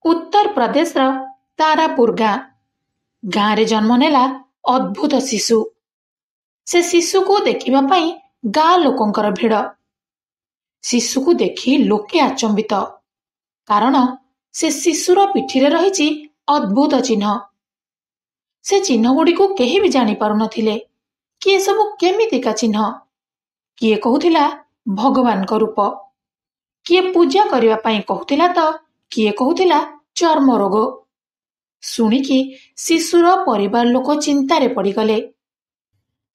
उत्तर प्रदेशर तारापुर गाँ गाँरे जन्म नेला अद्भुत शिशु। से शिशु को देखिबा पई गाँ लोकंकर भिड़। शिशु को देखि लोके आचंबित, कारण से शिशुर पिठीरे रहिछि अद्भुत चिन्ह। से चिन्ह गुडी को केही भी जानी पारु नथिले कि ए सब केमितिका चिन्ह। किए कहूथिला भगवान को रूप, किए पूजा करिवा पई कहूथिला तो किए कहूथिला चर्म रोग। शुणिकी शिशुर परिवार लोक चिंतारे पड़गले,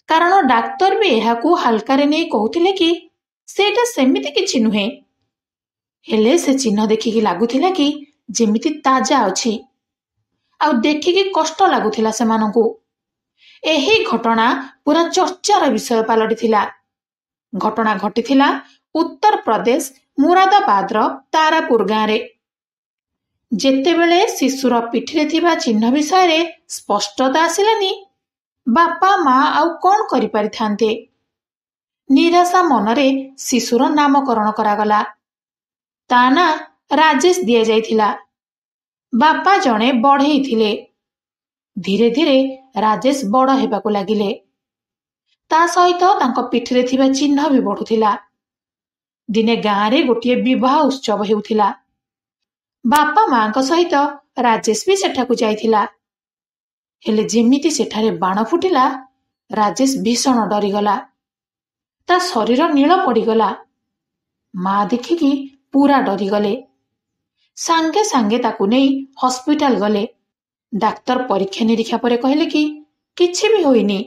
कारण डाक्तर भी एहाकू हालकारे नहीं कहूथिले कि सेटा सेमिति किछि नुहे। हेले से चिन्ह देखिकी लागुथिला कि जेमिति ताजा अछि, आउ देखिकी कष्ट लागुथिला सेमानंकू। एही घटना पूरा चर्चार विषय पालटिथिला। घटना घटिथिला उत्तर प्रदेश मुरादाबादर तारापुर गाँरे। जेतेबेले शिशुर पिठिरे थिबा चिन्ह विषय स्पष्टता आसिलानी, बापा माँ आउ कौन करि पारिथान्ते। निराशा मनरे शिशुर नामकरण करागला। ता ना राजेश दिया जाइथिला। बापा जणे बढ़ई थिले। धीरे धीरे राजेश बड़ हेबाकू लागिले। ता सहित तांको पिठिरे थिबा चिन्ह भी बढ़ुथिला। दिने गाँरे गोटिए विवाह उत्सव हेउथिला। बापा माँ को सहित राजेश भी सेठाकू जाइथिला। हेले जेमिति सेठारे बाण फुटिला, राजेश भीषण डरीगला। ता शरीर नील पड़ीगला। माँ देखिकी पूरा डरीगले। सांगे सांगे ताकू नहीं हॉस्पिटल गले। डाक्तर परीक्षा निरीक्षा परे कहले कि किछि भी होइनी।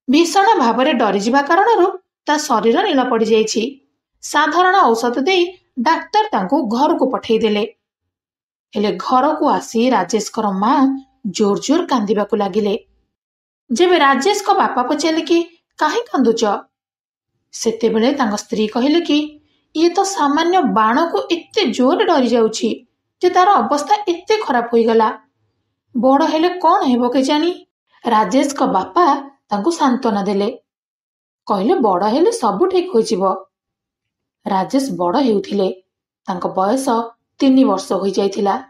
भीषण भावरे डरी जिबा कारणरु ता शरीर नील पड़ी जाइछि। साधारण औषध देई डाक्तर तांको घर को पठेई देले। हेले घर को आसी राजेश कर माँ जोर जोर कांदिबाकू लागिले। जेबे राजेश को बापा पचारे कि काहे कांदुच, सेतेबेले तांको स्त्री कहिले कि ये तो सामान्य बाण को एते जोर डरी जाउछि जे तार अवस्था एते खराब होई गला। बड़ हेले कौन हेबो के जानी। राजेश को बापा तांको सांत्वना देले, कहले बड़ हेले सब ठीक होई जिवो। राजेश बड़ हेउथिले। तांको बयस 3 वर्ष होई जाइथिला।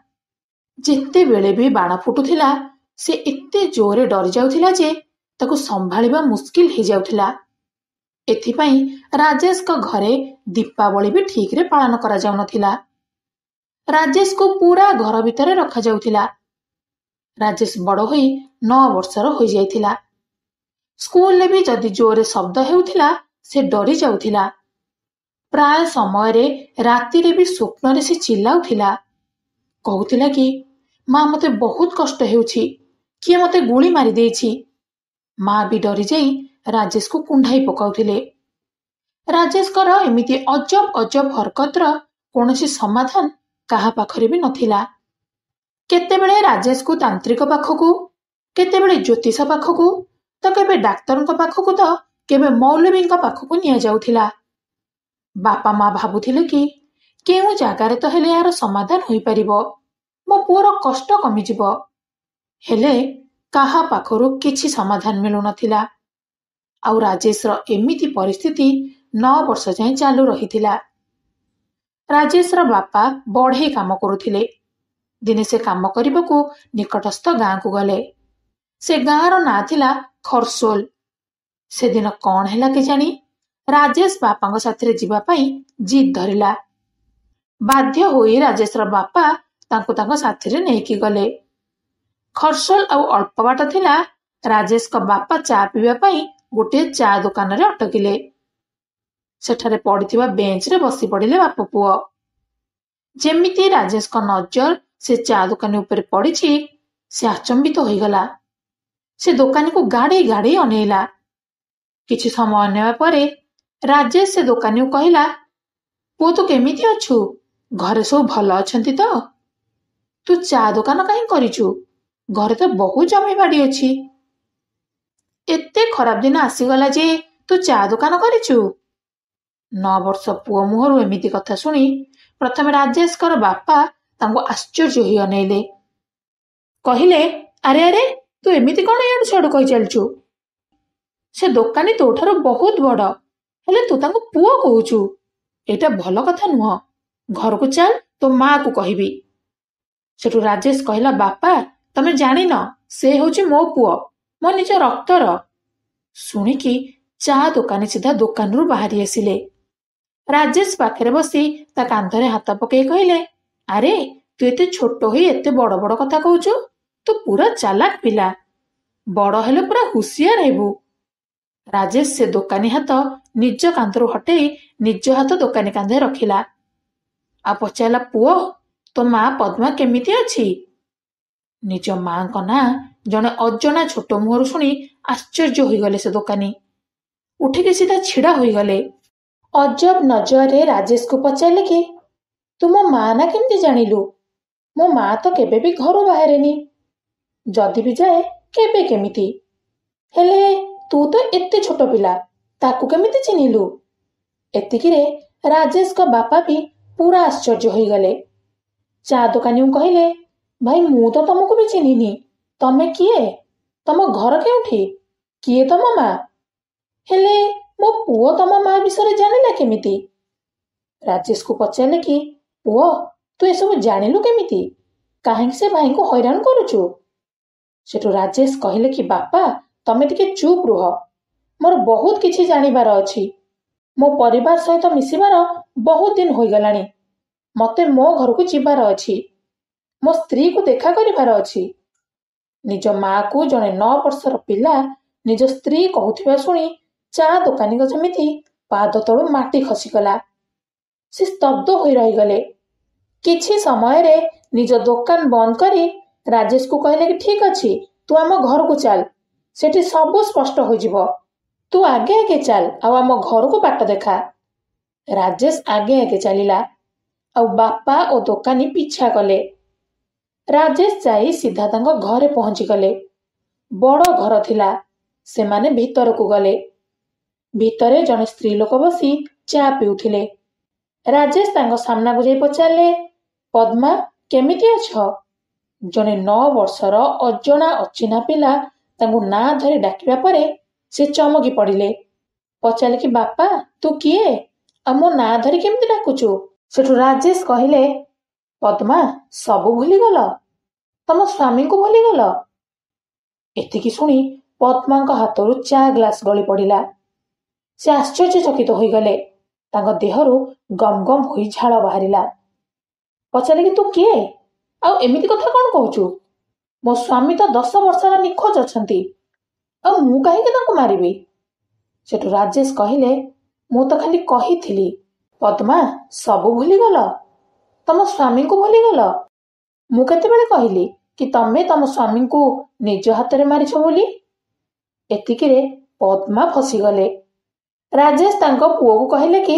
जेते बेले भी बाण फुटुथिला से एते जोरे डरी जाउथिला जे ताको संभाळिबा मुश्किल हे जाउथिला। एथिपाई राजेश को घरे दीपावली भी ठीक रे पालन करा जाउ नथिला। राजेश को पूरा घर भितरे रखा जाउथिला। राजेश बड़ होई 9 वर्षर होई जाइथिला। स्कूल ले भी जदि जोरे शब्द हेउथिला से डरी जाउथिला। प्राय समय रे राति रे भी स्वप्न रे से चिल्लाउथिला। कहूथिला कि माँ मते बहुत कष्ट हेउछि, किए मते गुली मारी देछि। माँ भी डरी जाई राजेश को कुंढाई पकाउथिले। राजेश कर एमिति अजब अजब हरकतर कोनोसी समाधान काहा पाखरे भी नथिला। केतेबेले राजेश को तांत्रिक पाखकू, केतेबेले ज्योतिष पाखकू, तो केबे डाक्तर पाखकू, तो केबे मौलवी पाखकू निया जाउथिला। बापा माँ भाबुथिले कि केउ जागारे तो हेले यार समाधान होई परिबो, मो पुअर कष्ट कमी जिवो। हेले काहा पाखरु किछि समाधान मिलु नथिला। आउ राजेशर एमिति परिस्थिति 9 वर्ष जाए चालू रहिथिला। राजेशर बापा बढ़े काम करुथिले। दिने से काम करिबाकू निकटस्थ गाँ को गले। से गाँर ना थिला खरसोल। से दिन कौन हैला के जानी, राजेश बापांग साथरे जिबा पई जिद धरिला। बाध्य होई राजेशर बापा तांको तांको साथरे नेकी गले। खरसोल आउ अल्प बाट थिला। राजेश को बापा चा पीवा पई गोटे चा दुकान रे अटकिले। सेठारे पड़िथिबा बेंच रे बसी पड़िले बाप पुओ। जेमिति राजेश को नजर से चा दुकानी ऊपर पड़िछि, से आचंबित होई गला। से दुकानी को गाड़ी गाड़ी अनेला। किछि समय अनेवा परे राजेश से दुकानी को कहिला, पुओ तू केमिति अछु, घरे सब भल अछंती तो? तू चा दुकान काहे करिछु, घरे तो बहुत जमी बाड़ी अछि। एते खराब दिन आसीगला जे तू चा दुकान करिछु। 9 वर्ष पुओ मुहरु एमिति कथा सुनी प्रथमे राजेश कर बापा तांको आश्चर्य होई अनेले। कहिले, अरे अरे तू एमिति कोन याडू छाडू कहि चलछु। से दोकानी तोठारो बहुत बड़, हेले तू तांको पुओ कहूछु। एटा भल कथा नुह। घर को चल, तो माँ को कहिबी। ସେଠୁ ରାଜେଶ କହିଲା, ବାପା ତମେ ଜାଣିନ, ସେ ହେଉଛି ମୋ ପୁଅ, ମୋ ନିଜ ରକ୍ତର। ଶୁଣିକି ଚା ଦୋକାନୀ ସିଧା ଦୋକାନରୁ ବାହାରି ଆସିଲେ। ରାଜେଶ ପାଖରେ ବସି ତା କାନ୍ଧରେ ହାତ ପକେଇ କହିଲେ, ଆରେ ତୁ ଏତେ ଛୋଟ ହୋଇ ଏତେ ବଡ ବଡ କଥା କହୁଛୁ? ତୁ ପୁରା ଚାଲାକ ପିଲା, ବଡ ହେଲେ ପୁରା ହୁସିଆର ହେବୁ। ରାଜେଶ ସେ ଦୋକାନୀ ହାତ ନିଜ କାନ୍ଧରୁ ହଟେଇ ନିଜ ହାତ ଦୋକାନୀ କାନ୍ଧରେ ରଖିଲା। ଆଉ ପଚାରିଲା, ପୁଅ ତୋ ମା ପଦ୍ମା କେମିତି ଅଛି? ନିଜ ମାଙ୍କ ନାଁ ଜଣେ ଅଜଣା ଛୋଟ ମୁହଁରୁ ଶୁଣି ଆଶ୍ଚର୍ଯ୍ୟ ହୋଇଗଲେ ସେ ଦୋକାନୀ। ଉଠିକି ସିଧା ଛିଡା ହୋଇଗଲେ। ଅଜବ ନଜରରେ ରାଜେଶକୁ ପଚାରିଲେ କି, ତୁ ମୋ ମା ନା କେମିତି ଜାଣିଲୁ? ମୋ ମା ତ କେବେ ବି ଘରୁ ବାହାରେନି, ଯଦି ବି ଯାଏ କେବେ କେମିତି। ହେଲେ ତୁ ତ ଏତେ ଛୋଟ ପିଲା, ତାକୁ କେମିତି ଚିହ୍ନିଲୁ? ଏତିକିରେ ରାଜେଶଙ୍କ ବାପା ବି ପୁରା ଆଶ୍ଚର୍ଯ୍ୟ ହୋଇଗଲେ। ଚା ଦୋକାନୀଙ୍କୁ କହିଲେ, ଭାଇ ମୁଁ ତ ତମକୁ ବି ଚିହ୍ନିନି, ତମେ କିଏ? ତମ ଘର କେଉଁଠି? କିଏ ତମ ମା? ହେଲେ ମୋ ପୁଅ ତମ ମା ବିଷୟରେ ଜାଣିଲା କେମିତି? ରାଜେଶକୁ ପଚାରିଲେ କି, ପୁଅ ତୁ ଏସବୁ ଜାଣିଲୁ କେମିତି? କାହିଁକି ସେ ଭାଇଙ୍କୁ ହଇରାଣ କରୁଛୁ? ସେଠୁ ରାଜେଶ କହିଲେ କି, ବାପା ତମେ ଟିକେ ଚୁପ୍ ରୁହ, ମୋର ବହୁତ କିଛି ଜାଣିବାର ଅଛି। ମୋ ପରିବାର ସହିତ ମିଶିବାର ବହୁତ ଦିନ ହୋଇଗଲାଣି। ମତେ ମୋ ଘରକୁ ଯିବାର ଅଛି, ମୋ ସ୍ତ୍ରୀକୁ ଦେଖା କରିବାର ଅଛି। ନିଜ ମାକୁ ଜଣେ 9 ବର୍ଷର ପିଲା ନିଜ ସ୍ତ୍ରୀ କହୁଥିବା ଶୁଣି ଚା ଦୋକାନୀଙ୍କ ଯେମିତି ପାଦ ତଳୁ ମାଟି ଖସିଗଲା। ସେ ସ୍ତବ୍ଧ ହୋଇ ରହିଗଲେ। କିଛି ସମୟରେ ନିଜ ଦୋକାନ ବନ୍ଦ କରି ରାଜେଶକୁ କହିଲେ କି, ଠିକ ଅଛି ତୁ ଆମ ଘରକୁ ଚାଲ, ସେଠି ସବୁ ସ୍ପଷ୍ଟ ହୋଇଯିବ। ତୁ ଆଗେ ଆଗେ ଚାଲ ଆଉ ଆମ ଘରକୁ ବାଟ ଦେଖା। ରାଜେଶ ଆଗେ ଆଗେ ଚାଲିଲା ଆଉ ବାପା ଓ ଦୋକାନୀ ପିଛା କଲେ। ରାଜେଶ ଯାଇ ସିଧା ତାଙ୍କ ଘରେ ପହଞ୍ଚିଗଲେ। ବଡ ଘର ଥିଲା। ସେମାନେ ଭିତରକୁ ଗଲେ। ଭିତରେ ଜଣେ ସ୍ତ୍ରୀ ଲୋକ ବସି ଚା ପିଉଥିଲେ। ରାଜେଶ ତାଙ୍କ ସାମ୍ନାକୁ ଯାଇ ପଚାରିଲେ, ପଦ୍ମା କେମିତି ଅଛ? ଜଣେ 9 ବର୍ଷର ଅଜଣା ଅଚିହ୍ନା ପିଲା ତାଙ୍କୁ ନାଁ ଧରି ଡାକିବା ପରେ ସେ ଚମକି ପଡିଲେ। ପଚାରିଲେ କି, ବାପା ତୁ କିଏ ଆଉ ମୋ ନାଁ ଧରି କେମିତି ଡାକୁଛୁ? ସେଠୁ ରାଜେଶ କହିଲେ, ପଦ୍ମା ସବୁ ଭୁଲିଗଲ? ତମ ସ୍ୱାମୀଙ୍କୁ ଭୁଲିଗଲ? ଏତିକି ଶୁଣି ପଦ୍ମାଙ୍କ ହାତରୁ ଚା ଗ୍ଲାସ ଗଳି ପଡିଲା। ସେ ଆଶ୍ଚର୍ଯ୍ୟଚକିତ ହୋଇଗଲେ। ତାଙ୍କ ଦେହରୁ ଗମ ଗମ ହୋଇ ଝାଳ ବାହାରିଲା। ପଚାରିଲେ କି, ତୁ କିଏ ଆଉ ଏମିତି କଥା କଣ କହୁଛୁ? ମୋ ସ୍ୱାମୀ ତ 10 ବର୍ଷର ନିଖୋଜ ଅଛନ୍ତି, ଆଉ ମୁଁ କାହିଁକି ତାଙ୍କୁ ମାରିବି? ସେଠୁ ରାଜେଶ କହିଲେ, ମୁଁ ତ ଖାଲି କହିଥିଲି। ପଦ୍ମା ସବୁ ଭୁଲିଗଲ? ତମ ସ୍ୱାମୀଙ୍କୁ ଭୁଲିଗଲ? ମୁଁ କେତେବେଳେ କହିଲି କି ତମେ ତମ ସ୍ୱାମୀଙ୍କୁ ନିଜ ହାତରେ ମାରିଛ ବୋଲି? ଏତିକିରେ ପଦ୍ମା ଫସିଗଲେ। ରାଜେଶ ତାଙ୍କ ପୁଅକୁ କହିଲେ କି,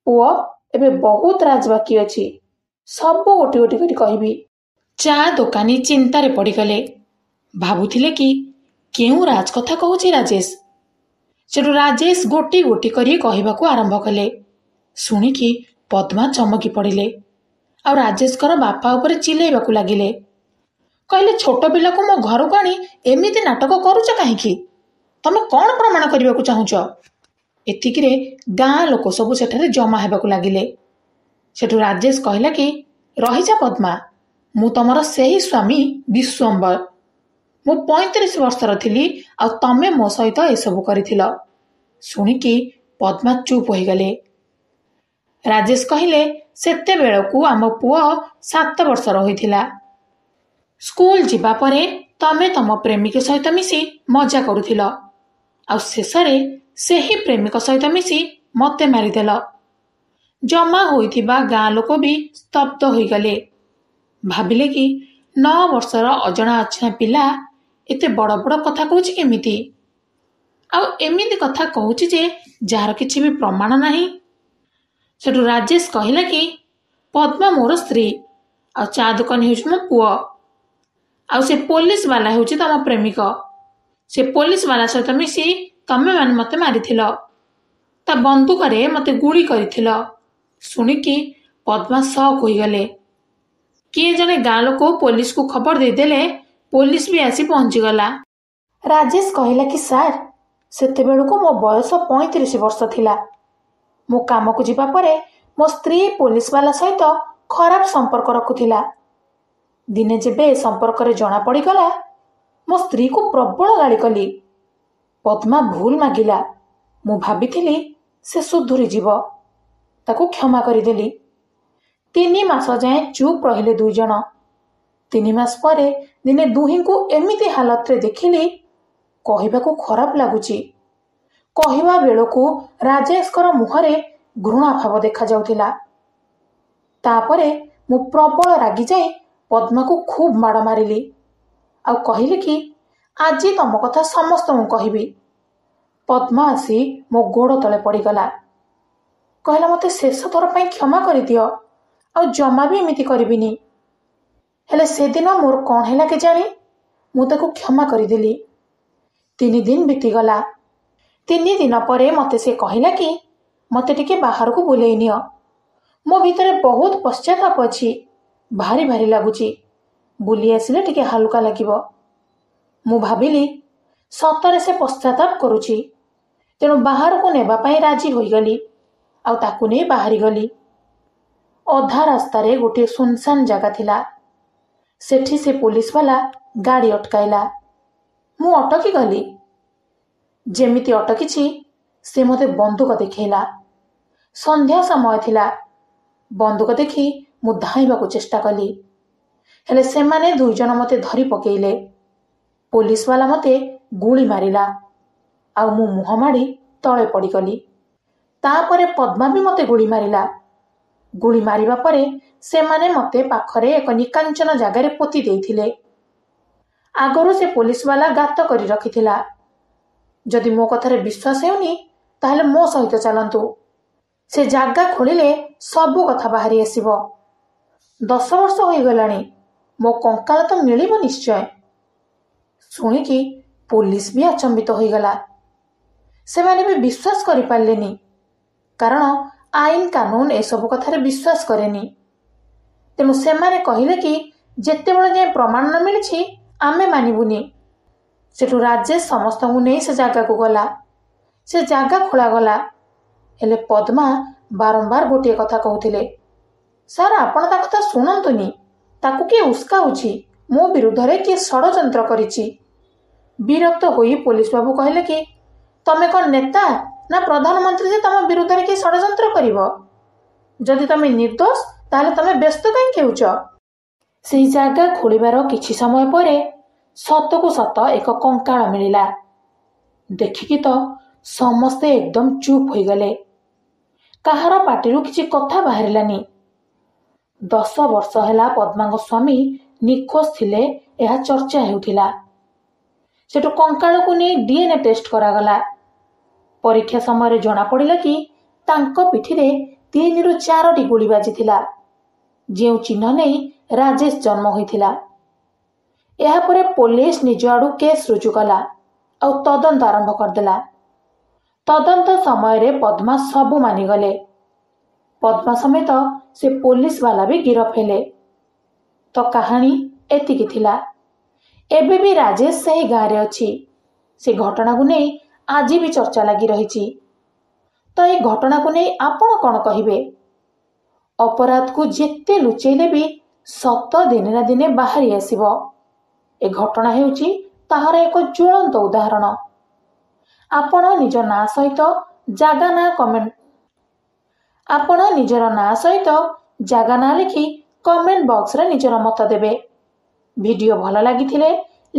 ପୁଅ ଏବେ ବହୁତ ରାଜ ବାକି ଅଛି, ସବୁ ଗୋଟି ଗୋଟି କରି କହିବି। ଚା ଦୋକାନୀ ଚିନ୍ତାରେ ପଡିଗଲେ। ଭାବୁଥିଲେ କି କେଉଁ ରାଜ କଥା କହୁଛି ରାଜେଶ। ସେଠୁ ରାଜେଶ ଗୋଟି ଗୋଟି କରି କହିବାକୁ ଆରମ୍ଭ କଲେ। ଶୁଣିକି ପଦ୍ମା ଚମକି ପଡିଲେ ଆଉ ରାଜେଶଙ୍କର ବାପା ଉପରେ ଚିଲେଇବାକୁ ଲାଗିଲେ। କହିଲେ, ଛୋଟ ପିଲାକୁ ମୋ ଘରକୁ ଆଣି ଏମିତି ନାଟକ କରୁଛ କାହିଁକି? ତମେ କଣ ପ୍ରମାଣ କରିବାକୁ ଚାହୁଁଛ? ଏତିକିରେ ଗାଁ ଲୋକ ସବୁ ସେଠାରେ ଜମା ହେବାକୁ ଲାଗିଲେ। ସେଠୁ ରାଜେଶ କହିଲା କି, ରହିଯା ପଦ୍ମା, ମୁଁ ତମର ସେହି ସ୍ୱାମୀ ବିଶ୍ୱମ୍ବର। ମୁଁ 35 ବର୍ଷର ଥିଲି ଆଉ ତମେ ମୋ ସହିତ ଏସବୁ କରିଥିଲ। ଶୁଣିକି ପଦ୍ମା ଚୁପ୍ ହୋଇଗଲେ। ରାଜେଶ କହିଲେ, ସେତେବେଳକୁ ଆମ ପୁଅ 7 ବର୍ଷର ହୋଇଥିଲା। ସ୍କୁଲ ଯିବା ପରେ ତମେ ତମ ପ୍ରେମିକ ସହିତ ମିଶି ମଜା କରୁଥିଲ ଆଉ ଶେଷରେ ସେହି ପ୍ରେମିକ ସହିତ ମିଶି ମତେ ମାରିଦେଲ। ଜମା ହୋଇଥିବା ଗାଁ ଲୋକ ବି ସ୍ତବ୍ଧ ହୋଇଗଲେ। ଭାବିଲେ କି 9 ବର୍ଷର ଅଜଣା ଅଚିହ୍ନା ପିଲା ଏତେ ବଡ ବଡ କଥା କହୁଛି କେମିତି? ଆଉ ଏମିତି କଥା କହୁଛି ଯେ ଯାହାର କିଛି ବି ପ୍ରମାଣ ନାହିଁ। ସେଠୁ ରାଜେଶ କହିଲା କି, ପଦ୍ମା ମୋର ସ୍ତ୍ରୀ ଆଉ ଚା ଦୋକାନୀ ହେଉଛି ମୋ ପୁଅ, ଆଉ ସେ ପୋଲିସ ବାଲା ହେଉଛି ତମ ପ୍ରେମିକ। ସେ ପୋଲିସ ବାଲା ସହିତ ମିଶି ତମେ ମାନେ ମତେ ମାରିଥିଲ, ତା ବନ୍ଧୁକରେ ମତେ ଗୁଳି କରିଥିଲ। ଶୁଣିକି ପଦ୍ମା ସକ୍ ହୋଇଗଲେ। କିଏ ଜଣେ ଗାଁ ଲୋକ ପୋଲିସକୁ ଖବର ଦେଇଦେଲେ ପୋଲିସ ବି ଆସି ପହଞ୍ଚିଗଲା। ରାଜେଶ କହିଲା କି, ସାର୍ ସେତେବେଳକୁ ମୋ ବୟସ 35 ବର୍ଷ ଥିଲା। ମୁଁ କାମକୁ ଯିବା ପରେ ମୋ ସ୍ତ୍ରୀ ପୋଲିସ ବାଲା ସହିତ ଖରାପ ସମ୍ପର୍କ ରଖୁଥିଲା। ଦିନେ ଯେବେ ଏ ସମ୍ପର୍କରେ ଜଣା ପଡ଼ିଗଲା, ମୋ ସ୍ତ୍ରୀକୁ ପ୍ରବଳ ଗାଳି କଲି। ପଦ୍ମା ଭୁଲ ମାଗିଲା। ମୁଁ ଭାବିଥିଲି ସେ ସୁଧୁରିଯିବ। ତାକୁ କ୍ଷମା କରିଦେଲି। 3 ମାସ ଯାଏଁ ଚୁପ୍ ରହିଲେ 2 ଜଣ। 3 ମାସ ପରେ ଦିନେ ଦୁହିଁଙ୍କୁ ଏମିତି ହାଲତରେ ଦେଖିଲି, କହିବାକୁ ଖରାପ ଲାଗୁଛି। କହିବା ବେଳକୁ ରାଜେଶଙ୍କର ମୁହଁରେ ଘୃଣା ଭାବ ଦେଖାଯାଉଥିଲା। ତାପରେ ମୁଁ ପ୍ରବଳ ରାଗିଯାଇ ପଦ୍ମାକୁ ଖୁବ୍ ମାଡ଼ ମାରିଲି। ଆଉ କହିଲି କି ଆଜି ତମ କଥା ସମସ୍ତଙ୍କୁ କହିବି। ପଦ୍ମା ଆସି ମୋ ଗୋଡ଼ ତଳେ ପଡ଼ିଗଲା। କହିଲା, ମୋତେ ଶେଷ ଥର ପାଇଁ କ୍ଷମା କରିଦିଅ, ଆଉ ଜମା ବି ଏମିତି କରିବିନି। ହେଲେ ସେଦିନ ମୋର କ'ଣ ହେଲା କେଜାଣି, ମୁଁ ତାକୁ କ୍ଷମା କରିଦେଲି। 3 ଦିନ ବିତିଗଲା। 3 ଦିନ ପରେ ମୋତେ ସେ କହିଲା କି ମୋତେ ଟିକେ ବାହାରକୁ ବୁଲେଇ ନିଅ। ମୋ ଭିତରେ ବହୁତ ପଶ୍ଚାତାପ ଅଛି। ଭାରି ଭାରି ଲାଗୁଛି। ବୁଲି ଆସିଲେ ଟିକେ ହାଲୁକା ଲାଗିବ। ମୁଁ ଭାବିଲି ସତରେ ସେ ପଶ୍ଚାତାପ କରୁଛି। ତେଣୁ ବାହାରକୁ ନେବା ପାଇଁ ରାଜି ହୋଇଗଲି। ଆଉ ତାକୁ ନେଇ ବାହାରିଗଲି। ଅଧା ରାସ୍ତାରେ ଗୋଟିଏ ସୁନସାନ ଜାଗା ଥିଲା। ସେଠି ସେ ପୋଲିସବାଲା ଗାଡ଼ି ଅଟକାଇଲା। ମୁଁ ଅଟକି ଗଲି। ଯେମିତି ଅଟକିଛି, ସେ ମୋତେ ବନ୍ଧୁକ ଦେଖେଇଲା। ସନ୍ଧ୍ୟା ସମୟ ଥିଲା। ବନ୍ଧୁକ ଦେଖି ମୁଁ ଧାଇଁବାକୁ ଚେଷ୍ଟା କଲି। ହେଲେ ସେମାନେ 2 ଜଣ ମୋତେ ଧରି ପକେଇଲେ। ପୋଲିସବାଲା ମୋତେ ଗୁଳି ମାରିଲା। ଆଉ ମୁଁ ମୁହଁ ମାଡ଼ି ତଳେ ପଡ଼ିଗଲି। ତାପରେ ପଦ୍ମା ବି ମୋତେ ଗୁଳି ମାରିଲା। ଗୁଳି ମାରିବା ପରେ ସେମାନେ ମୋତେ ପାଖରେ ଏକ ନିକାଞ୍ଚନ ଜାଗାରେ ପୋତି ଦେଇଥିଲେ। ଆଗରୁ ସେ ପୋଲିସବାଲା ଗାତ କରି ରଖିଥିଲା। ଯଦି ମୋ କଥାରେ ବିଶ୍ୱାସ ହେଉନି, ତାହେଲେ ମୋ ସହିତ ଚାଲନ୍ତୁ। ସେ ଜାଗା ଖୋଳିଲେ ସବୁ କଥା ବାହାରି ଆସିବ। 10 ବର୍ଷ ହୋଇଗଲାଣି। ମୋ କଙ୍କାଳ ତ ମିଳିବ ନିଶ୍ଚୟ। ଶୁଣିକି ପୋଲିସ ବି ଆଚମ୍ବିତ ହୋଇଗଲା। ସେମାନେ ବି ବିଶ୍ୱାସ କରିପାରିଲେନି, କାରଣ ଆଇନ କାନୁନ ଏସବୁ କଥାରେ ବିଶ୍ୱାସ କରେନି। ତେଣୁ ସେମାନେ କହିଲେ କି ଯେତେବେଳେ ଯାଏଁ ପ୍ରମାଣ ନ ମିଳିଛି ଆମେ ମାନିବୁନି। ସେଠୁ ରାଜେଶ ସମସ୍ତଙ୍କୁ ନେଇ ସେ ଜାଗାକୁ ଗଲା। ସେ ଜାଗା ଖୋଳାଗଲା। ହେଲେ ପଦ୍ମା ବାରମ୍ବାର ଗୋଟିଏ କଥା କହୁଥିଲେ, ସାର୍ ଆପଣ ତା କଥା ଶୁଣନ୍ତୁନି। ତାକୁ କିଏ ଉସ୍କାଉଛି। ମୋ ବିରୁଦ୍ଧରେ କିଏ ଷଡ଼ଯନ୍ତ୍ର କରିଛି। ବିରକ୍ତ ହୋଇ ପୋଲିସ ବାବୁ କହିଲେ କି ତମେ କ'ଣ ନେତା ନା ପ୍ରଧାନମନ୍ତ୍ରୀ ଯେ ତମ ବିରୁଦ୍ଧରେ କିଏ ଷଡ଼ଯନ୍ତ୍ର କରିବ? ଯଦି ତମେ ନିର୍ଦ୍ଦୋଷ, ତାହେଲେ ତମେ ବ୍ୟସ୍ତ କାହିଁକି ହେଉଛ? ସେହି ଜାଗା ଖୋଳିବାର କିଛି ସମୟ ପରେ ସତକୁ ସତ ଏକ କଙ୍କାଳ ମିଳିଲା। ଦେଖିକି ତ ସମସ୍ତେ ଏକଦମ ଚୁପ୍ ହୋଇଗଲେ। କାହାର ପାଟିରୁ କିଛି କଥା ବାହାରିଲାନି। 10 ବର୍ଷ ହେଲା ପଦ୍ମାଙ୍କ ସ୍ୱାମୀ ନିଖୋଜ ଥିଲେ, ଏହା ଚର୍ଚ୍ଚା ହେଉଥିଲା। ସେଠୁ କଙ୍କାଳକୁ ନେଇ DNA ଟେଷ୍ଟ କରାଗଲା। ପରୀକ୍ଷା ସମୟରେ ଜଣାପଡ଼ିଲା କି ତାଙ୍କ ପିଠିରେ 3ରୁ 4ଟି ଗୁଳି ବାଜିଥିଲା, ଯେଉଁ ଚିହ୍ନ ନେଇ ରାଜେଶ ଜନ୍ମ ହୋଇଥିଲା। ଏହାପରେ ପୋଲିସ ନିଜ ଆଡ଼ୁ କେସ୍ ରୁଜୁ କଲା ଆଉ ତଦନ୍ତ ଆରମ୍ଭ କରିଦେଲା। ତଦନ୍ତ ସମୟରେ ପଦ୍ମା ସବୁ ମାନିଗଲେ। ପଦ୍ମା ସମେତ ସେ ପୋଲିସ ବାଲା ବି ଗିରଫ ହେଲେ। ତ କାହାଣୀ ଏତିକି ଥିଲା। ଏବେ ବି ରାଜେଶ ସେହି ଗାଁରେ ଅଛି। ସେ ଘଟଣାକୁ ନେଇ ଆଜି ବି ଚର୍ଚ୍ଚା ଲାଗି ରହିଛି। ତ ଏହି ଘଟଣାକୁ ନେଇ ଆପଣ କ'ଣ କହିବେ? ଅପରାଧକୁ ଯେତେ ଲୁଚେଇଲେ ବି ସତ ଦିନେ ନା ଦିନେ ବାହାରି ଆସିବ। ଏ ଘଟଣା ହେଉଛି ତାହାର ଏକ ଜ୍ୱଳନ୍ତ ଉଦାହରଣ। ଆପଣ ନିଜର ନାଁ ସହିତ ଜାଗା ନାଁ ଲେଖି କମେଣ୍ଟ ବକ୍ସରେ ନିଜର ମତ ଦେବେ। ଭିଡ଼ିଓ ଭଲ ଲାଗିଥିଲେ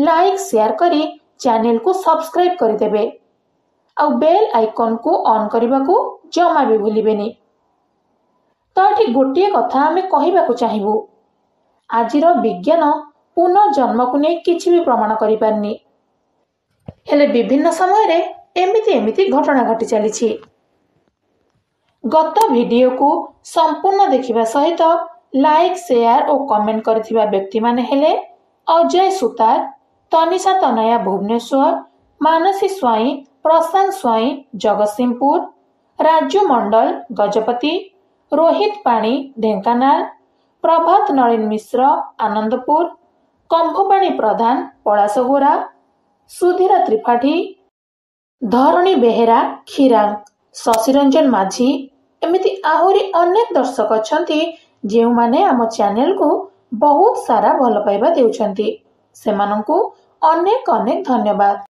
ଲାଇକ୍ ସେୟାର କରି ଚ୍ୟାନେଲକୁ ସବସ୍କ୍ରାଇବ୍ କରିଦେବେ। ଆଉ ବେଲ୍ ଆଇକନ୍କୁ ଅନ୍ କରିବାକୁ ଜମା ବି ଭୁଲିବେନି। ତ ଏଠି ଗୋଟିଏ କଥା ଆମେ କହିବାକୁ ଚାହିଁବୁ। ଆଜିର ବିଜ୍ଞାନ ପୁନର୍ଜନ୍ମକୁ ନେଇ କିଛି ବି ପ୍ରମାଣ କରିପାରିନି। ହେଲେ ବିଭିନ୍ନ ସମୟରେ ଏମିତି ଘଟଣା ଘଟି ଚାଲିଛି। ଗତ ଭିଡ଼ିଓକୁ ସମ୍ପୂର୍ଣ୍ଣ ଦେଖିବା ସହିତ ଲାଇକ୍ ସେୟାର ଓ କମେଣ୍ଟ କରିଥିବା ବ୍ୟକ୍ତିମାନେ ହେଲେ ଅଜୟ ସୁତାର, ତନିଷା ତନୟା ଭୁବନେଶ୍ୱର, ମାନସୀ ସ୍ୱାଇଁ, ପ୍ରଶାନ୍ତ ସ୍ୱାଇଁ ଜଗତସିଂହପୁର, ରାଜୁ ମଣ୍ଡଳ ଗଜପତି, ରୋହିତ ପାଣି ଢେଙ୍କାନାଳ, ପ୍ରଭାତ ନଳିନ ମିଶ୍ର ଆନନ୍ଦପୁର, କମ୍ଭପାଣି ପ୍ରଧାନ ପଳାଶଗୁରା, ସୁଧୀର ତ୍ରିପାଠୀ, ଧରଣୀ ବେହେରା କ୍ଷୀରାଙ୍ଗ, ଶଶିରଞ୍ଜନ ମାଝୀ, ଏମିତି ଆହୁରି ଅନେକ ଦର୍ଶକ ଅଛନ୍ତି ଯେଉଁମାନେ ଆମ ଚ୍ୟାନେଲକୁ ବହୁତ ସାରା ଭଲ ପାଇବା ଦେଉଛନ୍ତି। ସେମାନଙ୍କୁ ଅନେକ ଅନେକ ଧନ୍ୟବାଦ।